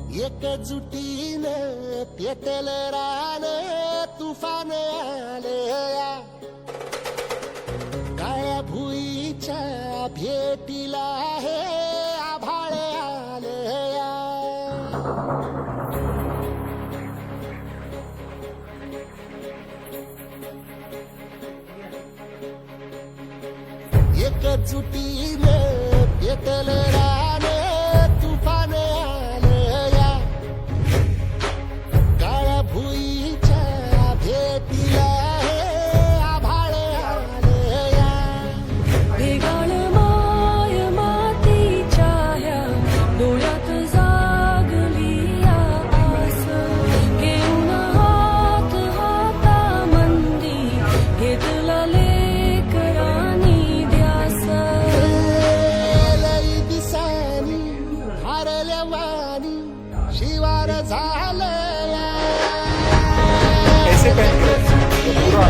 एकजुटीनं पेटल रान तुफान आलया काळ्या भुईच्या भेटीला हे आभाळ आलया एकजुटीनं पेटल रान तुफान आलया काळ्या भुईच्या भेटीला हे आभाळ आलया भेगाळ माय मातीच्या ह्या डोळ्यात जागली आस घेऊन हात हातामंदी घेतला लेकरांनी ध्यास लई दिसानी हारल्या वाणी शिवार झालया ऐसे पहन के तो पूरा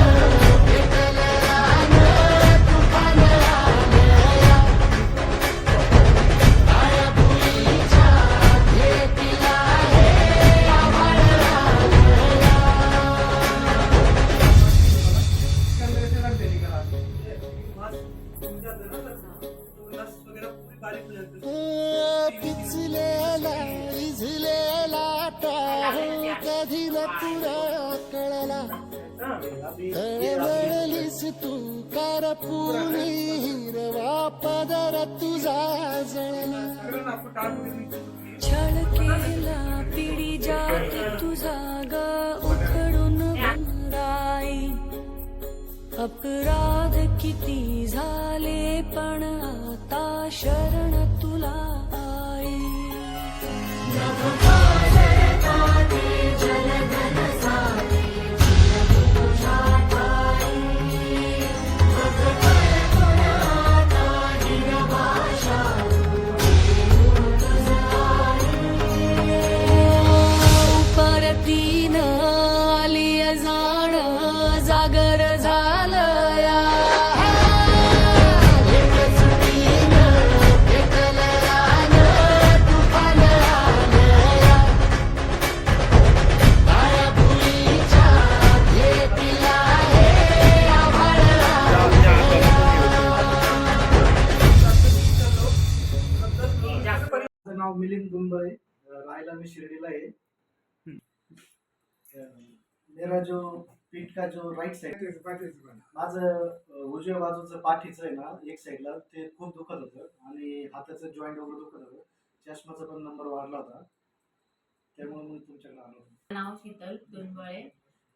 पिचलेला इझलेला टाहो कधी न तुला कळला तळमळलीस तू करपुनी हिरवा पदर तुझा जळला छळ केला पिढी जात तुझा ग उखडून बंदाई अपराध किती झाले पण आता शरण तुला आई परतीन आली जाण जागर झालया माझं नाव मिलिंद दुंबळे राहायला मी शिर्डीला आहे मेरा जो पीठ का जो राईट साइड माझं उजव्या बाजूचं पाठीचं आहे ना एक साईडला ते खूप दुखत होतं आणि हाताचं जॉईंट वगैरे दुखत होतं चष्माचा पण नंबर वाढला होता त्यामुळे मी तुमच्याकडे आलो होतो. नाव शीतल दुंबळे.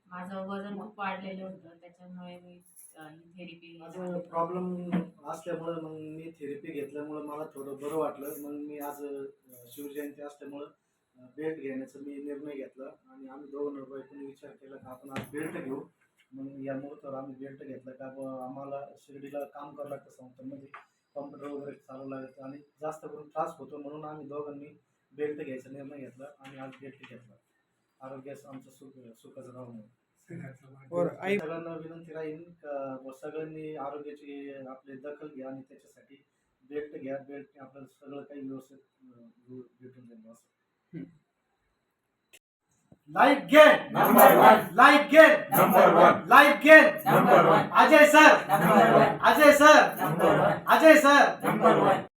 माझं वजन खूप वाढलेलं होतं त्याच्यामुळे मी थेरपी माझं प्रॉब्लेम असल्यामुळं मग मी थेरपी घेतल्यामुळं मला थोडं बरं वाटलं मग मी आज शिवजयंती असल्यामुळं बेल्ट घेण्याचा मी निर्णय घेतला आणि आम्ही दोघं बायकोनी विचार केला की आपण आज बेल्ट घेऊ मग या मुहूर्तावर आम्ही बेल्ट घेतला का आम्हाला शिर्डीला काम करावं लागतं संस्थांमध्ये कॉम्प्युटर वगैरे चालू लागतं आणि जास्त करून त्रास होतो म्हणून आम्ही दोघांनी बेल्ट घ्यायचा निर्णय घेतला आणि आज बेल्ट घेतला आरोग्यास आमचं सुखाचं राहू नये और आई सगळ्यांना विनंती राहील का सगळ्यांनी आरोग्याची आपली दखल घ्या आणि त्याच्यासाठी बेल्ट घ्या बेल्ट आपल्याला सगळं काही व्यवस्थित भेटून जाईल असं life gain number 1 life gain number 1 life gain number 1 Ajay sir number 1 Ajay sir number 1 Ajay sir number 1